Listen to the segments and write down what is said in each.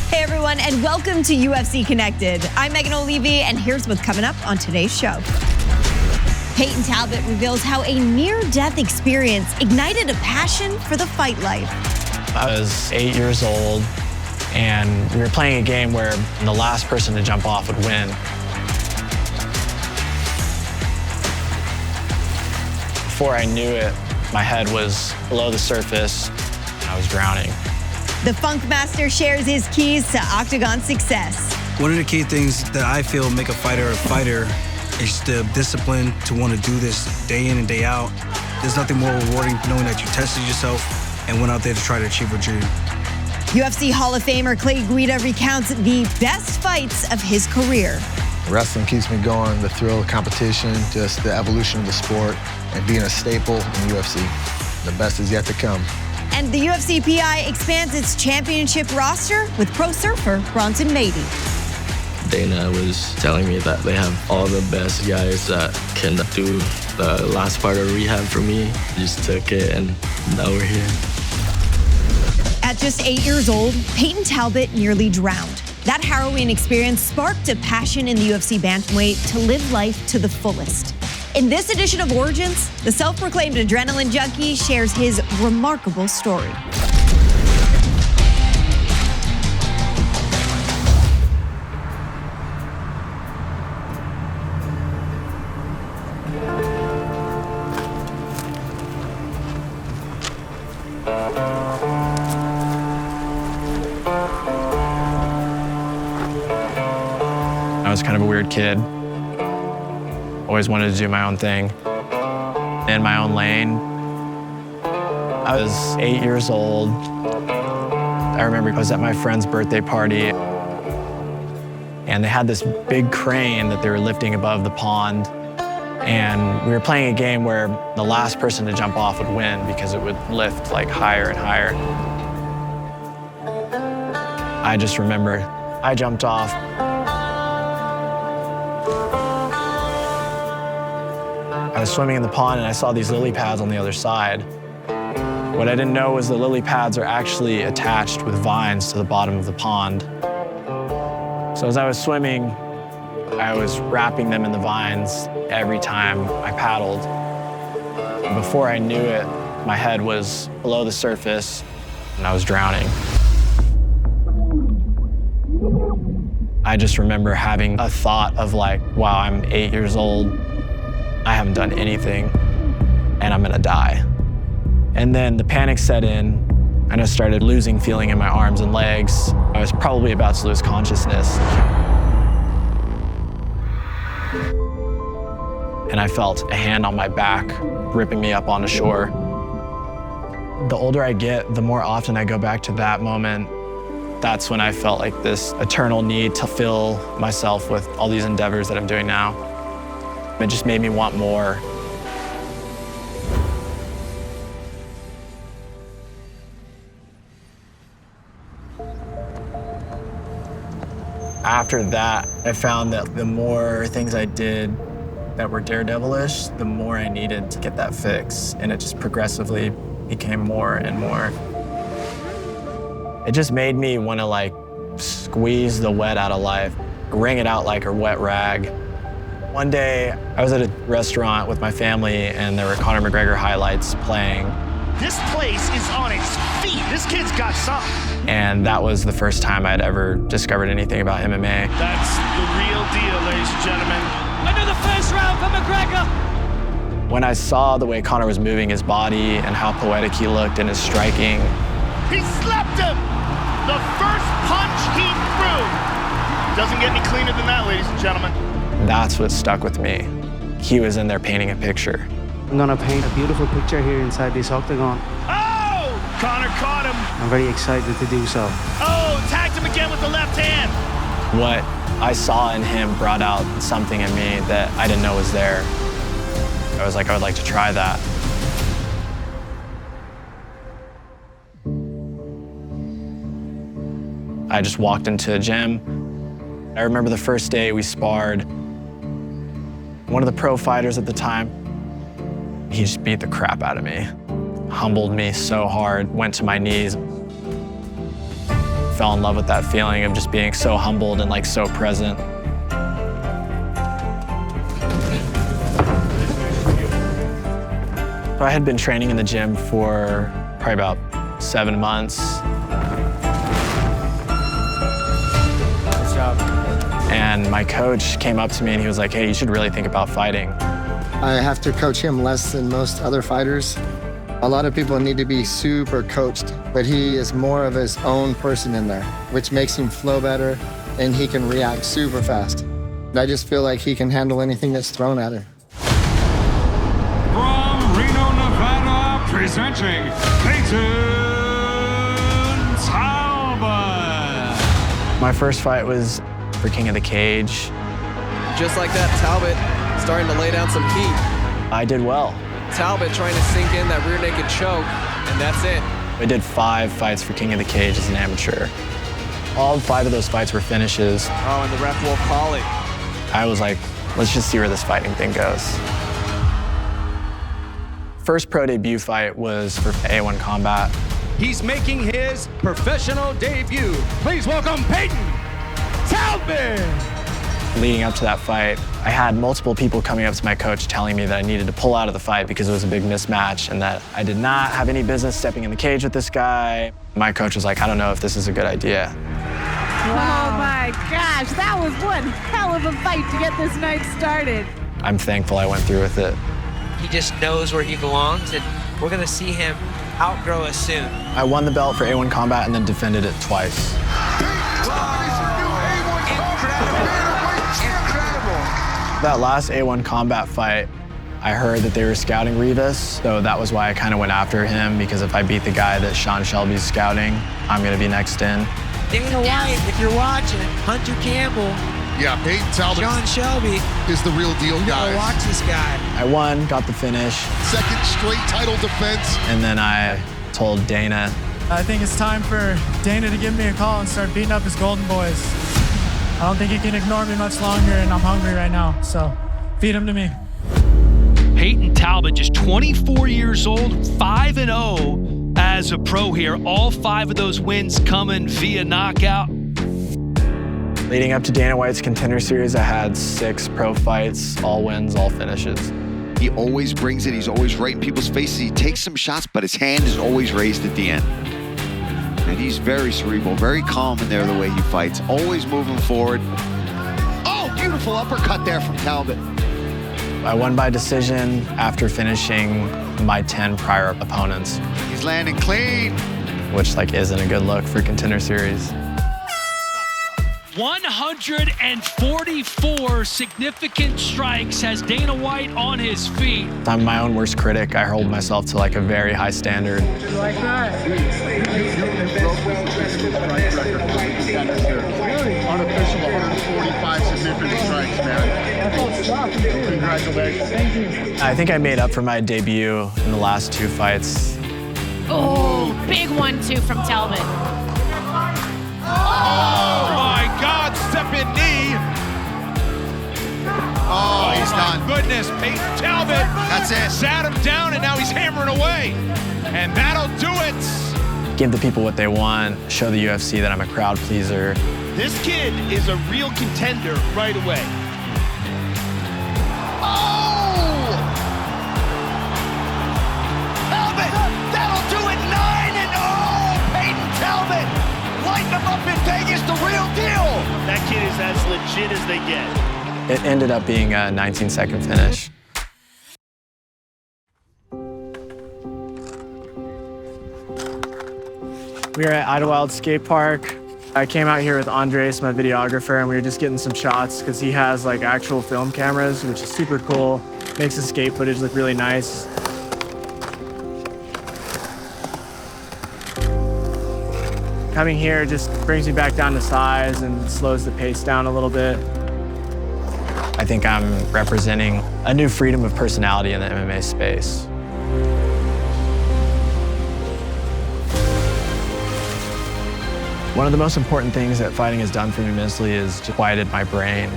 Hey everyone, and welcome to UFC Connected. I'm Megan O'Leary, and here's what's coming up on today's show. Payton Talbott reveals how a near-death experience ignited a passion for the fight life. I was 8 years old, and we were playing a game where the last person to jump off would win. Before I knew it, my head was below the surface, and I was drowning. The Funkmaster shares his keys to Octagon success. One of the key things that I feel make a fighter is the discipline to want to do this day in and day out. There's nothing more rewarding knowing that you tested yourself and went out there to try to achieve a dream. UFC Hall of Famer Guida recounts the best fights of his career. Wrestling keeps me going, the thrill of competition, just the evolution of the sport, and being a staple in UFC. The best is yet to come. And the UFC PI expands its championship roster with pro surfer Bronson Meydi. Dana was telling me that they have all the best guys that can do the last part of rehab for me. I just took it, and now we're here. At just 8 years old, Payton Talbott nearly drowned. That harrowing experience sparked a passion in the UFC bantamweight to live life to the fullest. In this edition of Origins, the self-proclaimed adrenaline junkie shares his remarkable story. I was kind of a weird kid. Always wanted to do my own thing, in my own lane. I was 8 years old. I remember I was at my friend's birthday party, and they had this big crane that they were lifting above the pond. And we were playing a game where the last person to jump off would win because it would lift like higher and higher. I just remember I jumped off. I was swimming in the pond and I saw these lily pads on the other side. What I didn't know was the lily pads are actually attached with vines to the bottom of the pond. So as I was swimming, I was wrapping them in the vines every time I paddled. Before I knew it, my head was below the surface and I was drowning. I just remember having a thought of like, wow, I'm 8 years old. I haven't done anything, and I'm gonna die. And then the panic set in, and I started losing feeling in my arms and legs. I was probably about to lose consciousness. And I felt a hand on my back, ripping me up onto shore. The older I get, the more often I go back to that moment. That's when I felt like this eternal need to fill myself with all these endeavors that I'm doing now. It just made me want more. After that, I found that the more things I did that were daredevilish, the more I needed to get that fix. And it just progressively became more and more. It just made me want to like squeeze the wet out of life, wring it out like a wet rag. One day, I was at a restaurant with my family and there were Conor McGregor highlights playing. This place is on its feet. This kid's got something. And that was the first time I'd ever discovered anything about MMA. That's the real deal, ladies and gentlemen. Another first round for McGregor. When I saw the way Conor was moving his body and how poetic he looked in his striking. He slapped him. The first punch he threw. Doesn't get any cleaner than that, ladies and gentlemen. That's what stuck with me. He was in there painting a picture. I'm gonna paint a beautiful picture here inside this octagon. Oh! Conor caught him. I'm very excited to do so. Oh, tagged him again with the left hand. What I saw in him brought out something in me that I didn't know was there. I was like, I would like to try that. I just walked into a gym. I remember the first day we sparred. One of the pro fighters at the time, he just beat the crap out of me. Humbled me so hard, went to my knees. fell in love with that feeling of just being so humbled and like so present. So I had been training in the gym for probably about 7 months. Nice job. And my coach came up to me and he was like, hey, you should really think about fighting. I have to coach him less than most other fighters. A lot of people need to be super coached, but he is more of his own person in there, which makes him flow better and he can react super fast. And I just feel like he can handle anything that's thrown at him. From Reno, Nevada, presenting Payton Talbott. My first fight was for King of the Cage. Just like that, Talbott starting to lay down some heat. I did well. Talbott trying to sink in that rear naked choke, and that's it. I did 5 fights for King of the Cage as an amateur. All 5 of those fights were finishes. Oh, and the ref will call it. I was like, let's just see where this fighting thing goes. First pro debut fight was for A1 Combat. He's making his professional debut. Please welcome Payton Talbott. Leading up to that fight, I had multiple people coming up to my coach telling me that I needed to pull out of the fight because it was a big mismatch and that I did not have any business stepping in the cage with this guy. My coach was like, I don't know if this is a good idea. Wow. Oh my gosh, that was one hell of a fight to get this night started. I'm thankful I went through with it. He just knows where he belongs, and we're gonna see him outgrow us soon. I won the belt for A1 Combat and then defended it twice. That last A1 Combat fight, I heard that they were scouting Rivas, so that was why I kind of went after him, because if I beat the guy that Sean Shelby's scouting, I'm gonna be next in. Dana White, if you're watching, Hunter Campbell. Yeah, Payton Talbott. Sean Shelby is the real deal, guys. You gotta watch this guy. I won, got the finish. Second straight title defense. And then I told Dana. I think it's time for Dana to give me a call and start beating up his golden boys. I don't think he can ignore me much longer, and I'm hungry right now, so feed him to me. Payton Talbott, just 24 years old, 5-0 as a pro here. All 5 of those wins coming via knockout. Leading up to Dana White's Contender Series, I had 6 pro fights, all wins, all finishes. He always brings it. He's always right in people's faces. He takes some shots, but his hand is always raised at the end. And he's very cerebral, very calm in there the way he fights, always moving forward. Oh, beautiful uppercut there from Talbott. I won by decision after finishing my 10 prior opponents. He's landing clean. Which isn't a good look for Contender Series. 144 significant strikes has Dana White on his feet. I'm my own worst critic. I hold myself to a very high standard. Like that. Unofficial 145 significant strikes, man. Congratulations. Thank you. I think I made up for my debut in the last 2 fights. Oh, big 1-2 from Talbott. Oh my God, stepping knee. Oh, he's done. Goodness, Payton Talbott. That's it. Sat him down and now he's hammering away. And that'll do it. Give the people what they want, show the UFC that I'm a crowd pleaser. This kid is a real contender right away. Oh! Talbott, that'll do it, 9-0! Payton Talbott, lighting him up in Vegas, the real deal! That kid is as legit as they get. It ended up being a 19-second finish. We were at Idlewild Skate Park. I came out here with Andres, my videographer, and we were just getting some shots because he has actual film cameras, which is super cool. Makes the skate footage look really nice. Coming here just brings me back down to size and slows the pace down a little bit. I think I'm representing a new freedom of personality in the MMA space. One of the most important things that fighting has done for me mentally is to quieted my brain.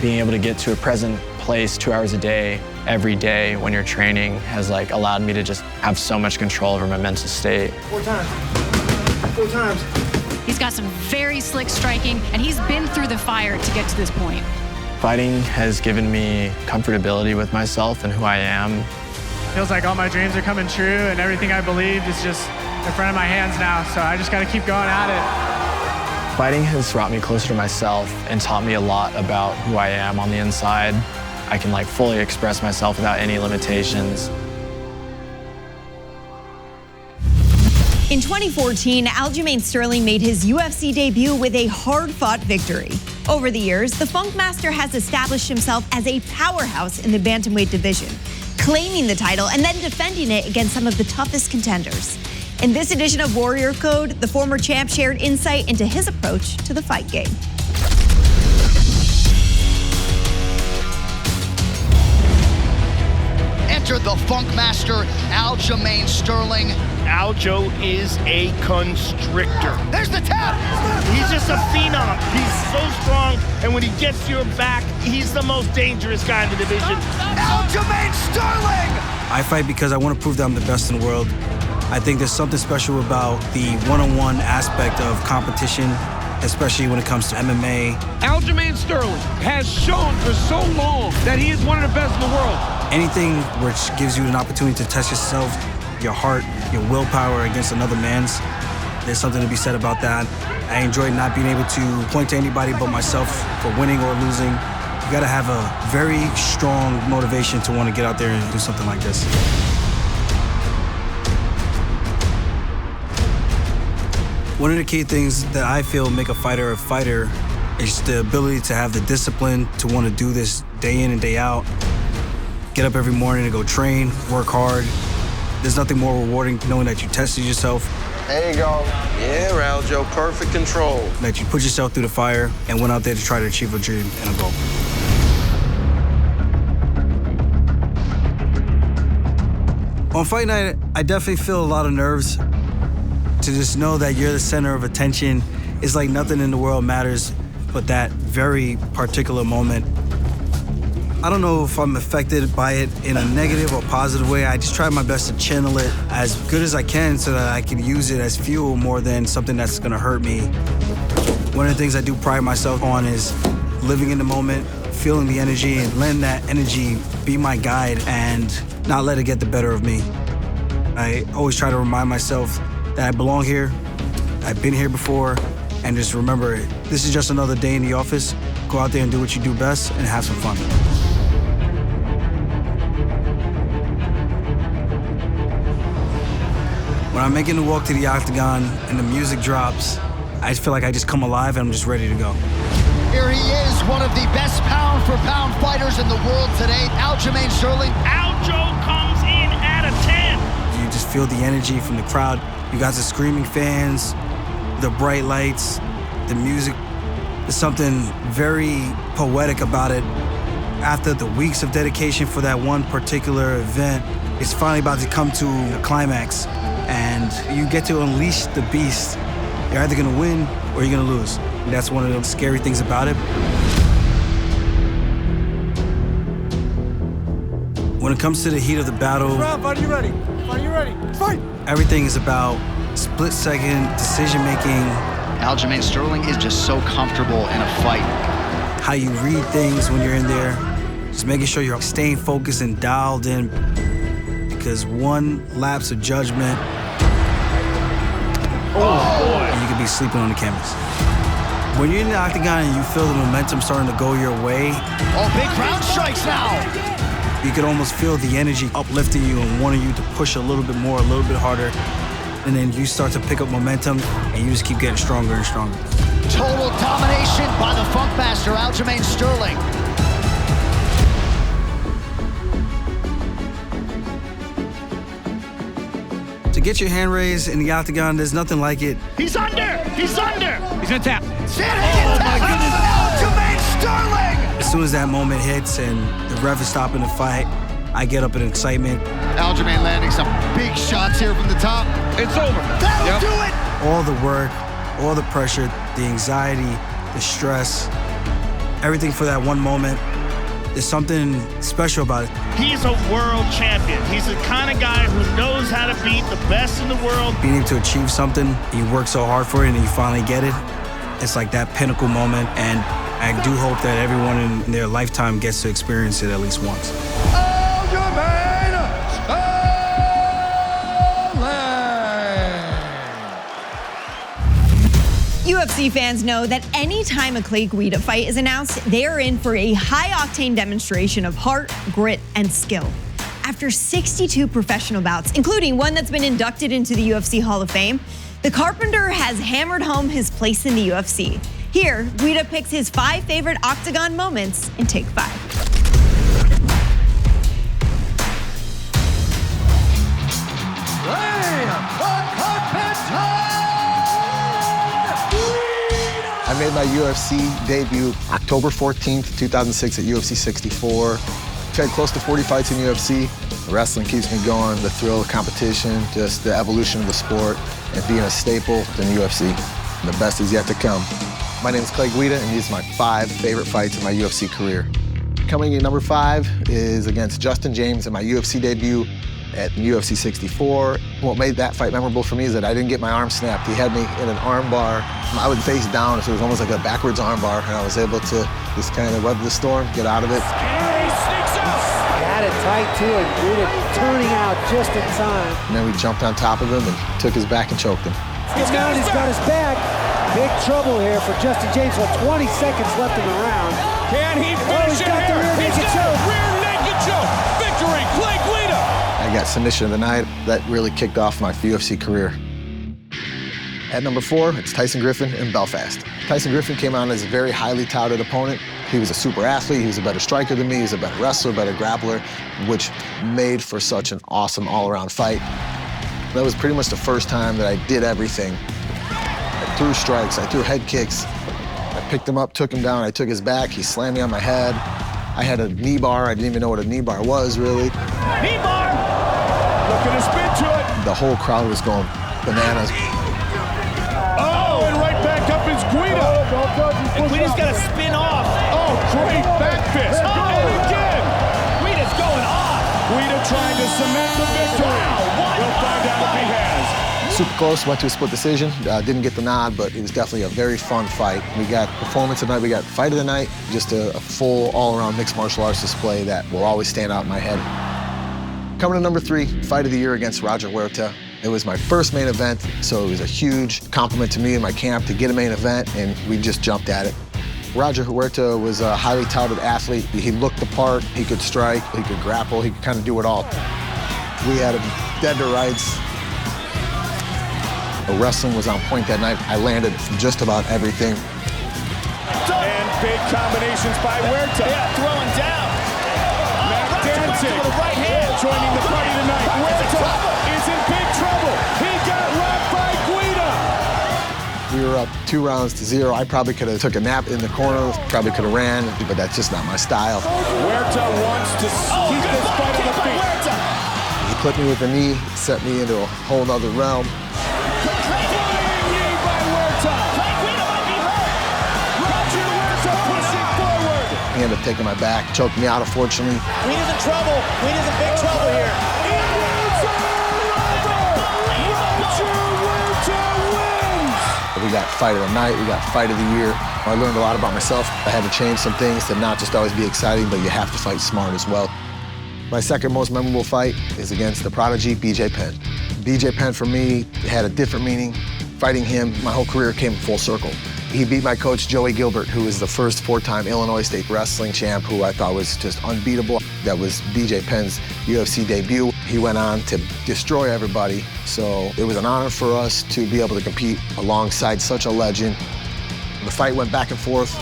Being able to get to a present place 2 hours a day, every day when you're training has allowed me to just have so much control over my mental state. 4 times. 4 times. He's got some very slick striking, and he's been through the fire to get to this point. Fighting has given me comfortability with myself and who I am. Feels like all my dreams are coming true and everything I believed is just in front of my hands now, so I just got to keep going at it. Fighting has brought me closer to myself and taught me a lot about who I am on the inside. I can fully express myself without any limitations. In 2014, Aljamain Sterling made his UFC debut with a hard-fought victory. Over the years, the Funkmaster has established himself as a powerhouse in the bantamweight division, claiming the title and then defending it against some of the toughest contenders. In this edition of Warrior Code, the former champ shared insight into his approach to the fight game. Enter the Funkmaster, Aljamain Sterling. Aljo is a constrictor. There's the tap! He's just a phenom. He's so strong, and when he gets to your back, he's the most dangerous guy in the division. Aljamain Sterling! I fight because I want to prove that I'm the best in the world. I think there's something special about the one-on-one aspect of competition, especially when it comes to MMA. Aljamain Sterling has shown for so long that he is one of the best in the world. Anything which gives you an opportunity to test yourself, your heart, your willpower against another man's, there's something to be said about that. I enjoy not being able to point to anybody but myself for winning or losing. You gotta have a very strong motivation to want to get out there and do something like this. One of the key things that I feel make a fighter is the ability to have the discipline to want to do this day in and day out. Get up every morning and go train, work hard. There's nothing more rewarding knowing that you tested yourself. There you go. Yeah, Aljo, perfect control. That you put yourself through the fire and went out there to try to achieve a dream and a goal. On fight night, I definitely feel a lot of nerves. To just know that you're the center of attention is like nothing in the world matters but that very particular moment. I don't know if I'm affected by it in a negative or positive way. I just try my best to channel it as good as I can so that I can use it as fuel more than something that's gonna hurt me. One of the things I do pride myself on is living in the moment, feeling the energy and letting that energy be my guide and not let it get the better of me. I always try to remind myself that I belong here, I've been here before, and just remember, this is just another day in the office. Go out there and do what you do best and have some fun. When I'm making the walk to the Octagon and the music drops, I just feel like I just come alive and I'm just ready to go. Here he is, one of the best pound-for-pound fighters in the world today, Aljamain Sterling. Aljo comes in at a 10. You just feel the energy from the crowd. You got the screaming fans, the bright lights, the music. There's something very poetic about it. After the weeks of dedication for that one particular event, it's finally about to come to a climax. And you get to unleash the beast. You're either gonna win or you're gonna lose. And that's one of the scary things about it. When it comes to the heat of the battle, Are you ready? Are you ready? Fight! everything is about split-second decision-making. Aljamain Sterling is just so comfortable in a fight. How you read things when you're in there. Just making sure you're staying focused and dialed in. Because one lapse of judgment, and you could be sleeping on the canvas. When you're in the Octagon and you feel the momentum starting to go your way, Big ground strikes now. you could almost feel the energy uplifting you and wanting you to push a little bit more, a little bit harder. And then you start to pick up momentum and you just keep getting stronger and stronger. Total domination by the Funkmaster, Aljamain Sterling. To get your hand raised in the Octagon, there's nothing like it. He's under! He's under! He's gonna tap. Aljamain Sterling! As soon as that moment hits and the ref is stopping the fight, I get up in excitement. Aljamain landing some big shots here from the top. It's over. That'll do it! All the work, all the pressure, the anxiety, the stress, everything for that one moment, There's something special about it. He's a world champion. He's the kind of guy who knows how to beat the best in the world. Being able to achieve something, you work so hard for it and you finally get it, it's like that pinnacle moment, and I do hope that everyone in their lifetime gets to experience it at least once. Aljamain Sterling! UFC fans know that anytime a Clay Guida fight is announced, they are in for a high-octane demonstration of heart, grit, and skill. After 62 professional bouts, including one that's been inducted into the UFC Hall of Fame, the Carpenter has hammered home his place in the UFC. Here, Guida picks his 5 favorite Octagon moments in Take 5. I made my UFC debut October 14th, 2006 at UFC 64. I've had close to 40 fights in UFC. The wrestling keeps me going, the thrill of competition, just the evolution of the sport, and being a staple in the UFC. The best is yet to come. My name is Clay Guida, and these are my 5 favorite fights in my UFC career. Coming in number 5 is against Justin James in my UFC debut at UFC 64. What made that fight memorable for me is that I didn't get my arm snapped. He had me in an arm bar. I would face down, so it was almost like a backwards arm bar, and I was able to just kind of weather the storm, get out of it. Got it tight to it, Guida turning out just in time. And then we jumped on top of him and took his back and choked him. He's got his back. Big trouble here for Justin James with 20 seconds left in the round. Can he finish it here? He's got a rear naked choke. Victory, Clay Guida. I got submission of the night. That really kicked off my UFC career. At number 4, it's Tyson Griffin in Belfast. Tyson Griffin came on as a very highly touted opponent. He was a super athlete. He was a better striker than me. He was a better wrestler, better grappler, which made for such an awesome all-around fight. That was pretty much the first time that I did everything. I threw strikes, I threw head kicks. I picked him up, took him down, I took his back, he slammed me on my head. I had a knee bar, I didn't even know what a knee bar was, really. Knee bar! Looking to spin to it. The whole crowd was going bananas. Oh, and right back up is Guida. And Guida's got to spin off. Oh, great back fist. Oh. And again. Guida's going off. Guida trying to cement the victory. We'll find out if he has. Super close, went to a split decision. Didn't get the nod, but it was definitely a very fun fight. We got performance of the night, we got fight of the night, just a full all-around mixed martial arts display that will always stand out in my head. Coming to number 3, fight of the year against Roger Huerta. It was my first main event, so it was a huge compliment to me and my camp to get a main event, and we just jumped at it. Roger Huerta was a highly touted athlete. He looked the part, he could strike, he could grapple, he could kind of do it all. We had him dead to rights. The wrestling was on point that night. I landed just about everything. And big combinations by Huerta. Yeah, throwing down. Matt Danzig with the right hand. joining the party tonight. Huerta is in big trouble. He got rocked by Guida. We were up 2-0. I probably could have took a nap in the corner, probably could have ran, but that's just not my style. Huerta wants to keep this fight on the feet. He put me with a knee, set me into a whole nother realm. He ended up taking my back, choked me out, unfortunately. Guida's in trouble. Guida's in big trouble here. We got fight of the night, we got fight of the year. I learned a lot about myself. I had to change some things to not just always be exciting, but you have to fight smart as well. My second most memorable fight is against the prodigy, BJ Penn. BJ Penn, for me, had a different meaning. Fighting him, my whole career came full circle. He beat my coach, Joey Gilbert, who was the first 4-time Illinois State wrestling champ, who I thought was just unbeatable. That was BJ Penn's UFC debut. He went on to destroy everybody, so it was an honor for us to be able to compete alongside such a legend. The fight went back and forth.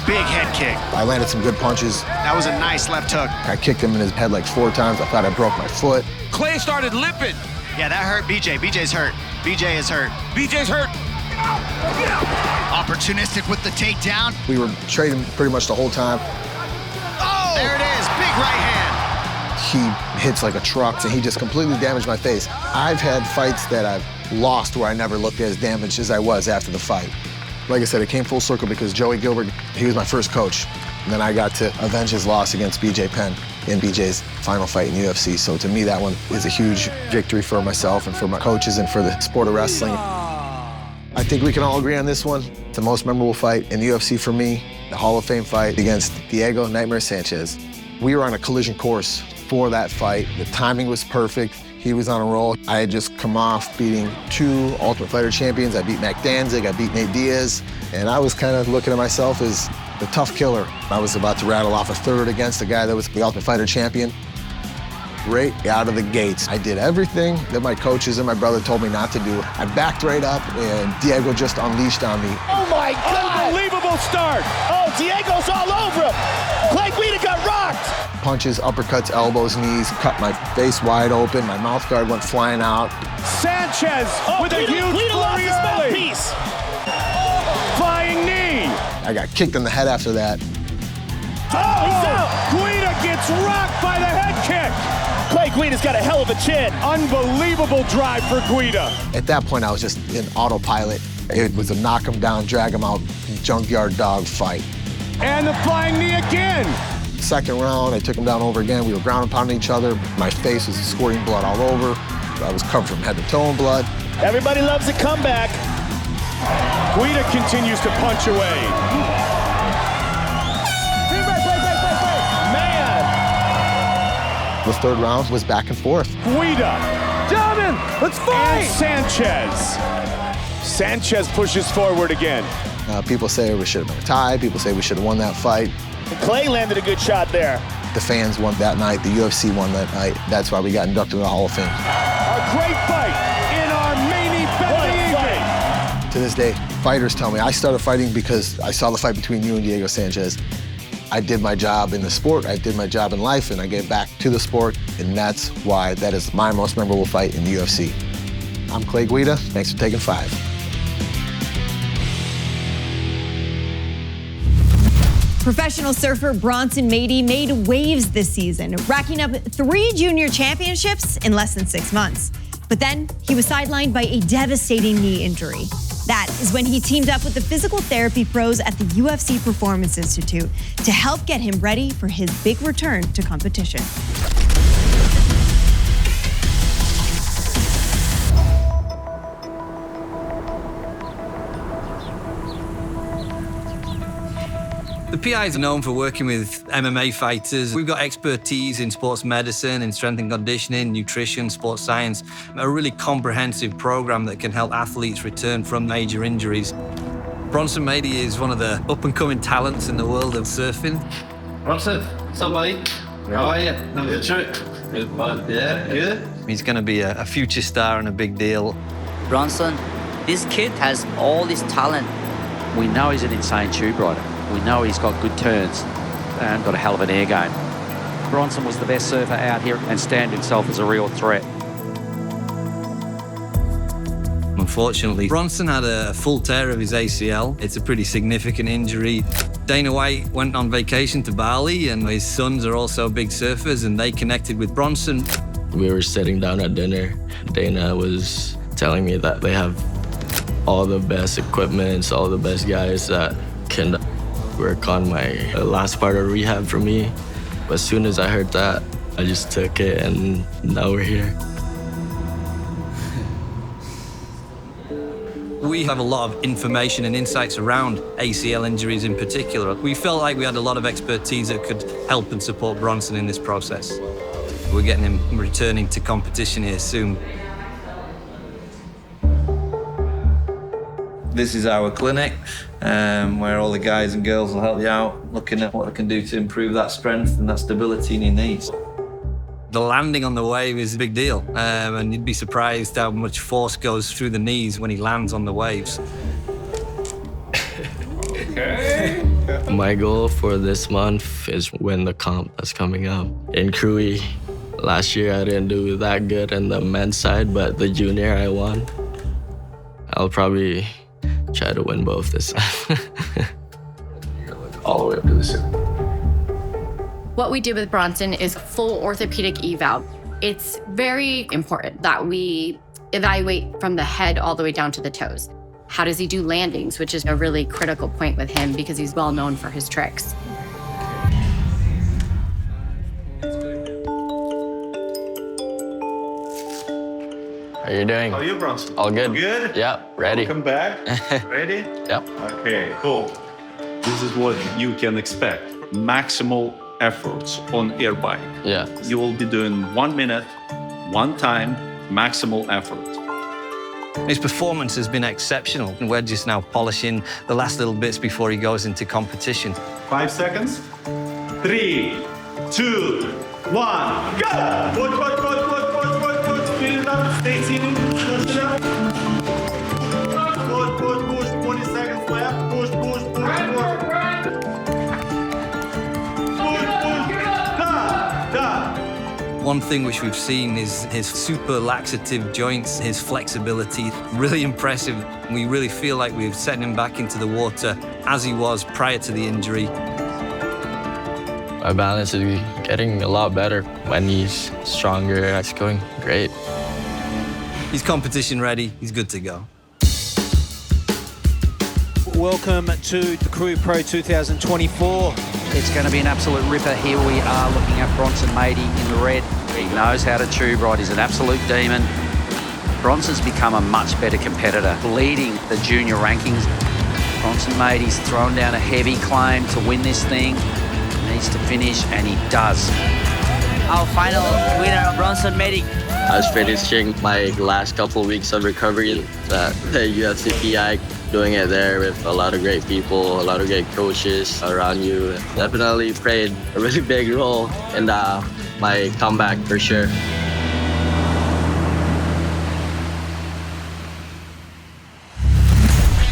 Big head kick. I landed some good punches. That was a nice left hook. I kicked him in his head like 4 times. I thought I broke my foot. Clay started limping. Yeah, that hurt BJ. BJ's hurt. BJ is hurt. BJ's hurt. Opportunistic with the takedown. We were trading pretty much the whole time. Oh! There it is. Big right hand. He hits like a truck, and he just completely damaged my face. I've had fights that I've lost where I never looked as damaged as I was after the fight. Like I said, it came full circle because Joey Gilbert, he was my first coach. And then I got to avenge his loss against BJ Penn in BJ's final fight in UFC. So to me, that one is a huge victory for myself and for my coaches and for the sport of wrestling. I think we can all agree on this one. The most memorable fight in the UFC for me, the Hall of Fame fight against Diego Nightmare Sanchez. We were on a collision course for that fight. The timing was perfect. He was on a roll. I had just come off beating 2 Ultimate Fighter champions. I beat Mac Danzig, I beat Nate Diaz, and I was kind of looking at myself as the tough killer. I was about to rattle off a third against the guy that was the Ultimate Fighter champion. Right out of the gates, I did everything that my coaches and my brother told me not to do. I backed right up, and Diego just unleashed on me. Oh my God! Unbelievable start! Oh, Diego's all over him! Clay Guida got rocked! Punches, uppercuts, elbows, knees, cut my face wide open. My mouth guard went flying out. Sanchez with a huge flurry early. Flying knee. I got kicked in the head after that. Oh, he's out! Guida gets rocked by the head kick. Clay Guida's got a hell of a chin. Unbelievable drive for Guida. At that point, I was just in autopilot. It was a knock him down, drag him out, junkyard dog fight. And the flying knee again. Second round, I took him down over again. We were ground and pounding each other. My face was squirting blood all over. I was covered from head to toe in blood. Everybody loves a comeback. Guida continues to punch away. Man! The third round was back and forth. Guida. Gentlemen, let's fight! And Sanchez pushes forward again. People say we should have been a tie. People say we should have won that fight. Clay landed a good shot there. The fans won that night. The UFC won that night. That's why we got inducted to the Hall of Fame. A great fight in our main event of the evening. To this day, fighters tell me, I started fighting because I saw the fight between you and Diego Sanchez. I did my job in the sport, I did my job in life, and I gave back to the sport, and that's why that is my most memorable fight in the UFC. I'm Clay Guida. Thanks for taking 5. Professional surfer Bronson Meydi made waves this season, racking up 3 junior championships in less than 6 months. But then he was sidelined by a devastating knee injury. That is when he teamed up with the physical therapy pros at the UFC Performance Institute to help get him ready for his big return to competition. The PI is known for working with MMA fighters. We've got expertise in sports medicine, in strength and conditioning, nutrition, sports science, a really comprehensive program that can help athletes return from major injuries. Bronson Meydi is one of the up-and-coming talents in the world of surfing. Bronson, what's up, buddy? How are you? Good, bud. Yeah, good. He's going to be a future star and a big deal. Bronson, this kid has all this talent. We know he's an insane tube rider. We know he's got good turns and got a hell of an air game. Bronson was the best surfer out here and stamped himself as a real threat. Unfortunately, Bronson had a full tear of his ACL. It's a pretty significant injury. Dana White went on vacation to Bali, and his sons are also big surfers, and they connected with Bronson. We were sitting down at dinner. Dana was telling me that they have all the best equipment, all the best guys that can work on my last part of rehab for me. As soon as I heard that, I just took it, and now we're here. We have a lot of information and insights around ACL injuries in particular. We felt like we had a lot of expertise that could help and support Bronson in this process. We're getting him returning to competition here soon. This is our clinic, where all the guys and girls will help you out, looking at what they can do to improve that strength and that stability in your knees. The landing on the wave is a big deal, and you'd be surprised how much force goes through the knees when he lands on the waves. Okay. My goal for this month is win the comp that's coming up. In Cruy, last year I didn't do that good in the men's side, but the junior I won. I'll probably try to win both this time. All the way up to the center. What we do with Bronson is full orthopedic eval. It's very important that we evaluate from the head all the way down to the toes. How does he do landings, which is a really critical point with him because he's well known for his tricks. How are you doing? How are you, Bronson? All good. Good? Yep, ready. Welcome back. Ready? Yep. Okay, cool. This is what you can expect. Maximal efforts on air bike. Yeah. You will be doing 1 minute, one time, maximal effort. His performance has been exceptional, and we're just now polishing the last little bits before he goes into competition. 5 seconds. 3, 2, 1, go! Push. Speed it up. Stay seated. Push it up. Push. 20 seconds left. Push. One thing which we've seen is his super laxative joints, his flexibility, really impressive. We really feel like we've set him back into the water as he was prior to the injury. My balance is getting a lot better. When he's stronger, it's going great. He's competition ready, he's good to go. Welcome to the Crew Pro 2024. It's going to be an absolute ripper. Here we are looking at Bronson Meydi in the red. He knows how to tube ride. He's an absolute demon. Bronson's become a much better competitor, leading the junior rankings. Bronson Meydi's thrown down a heavy claim to win this thing. Needs to finish, and he does. Our final winner, Bronson Meydi. I was finishing my last couple weeks of recovery at the UFC PI, doing it there with a lot of great people, a lot of great coaches around you. Definitely played a really big role in my comeback for sure.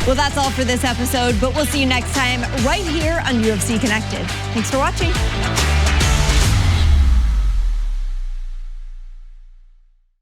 Well, that's all for this episode, but we'll see you next time right here on UFC Connected. Thanks for watching.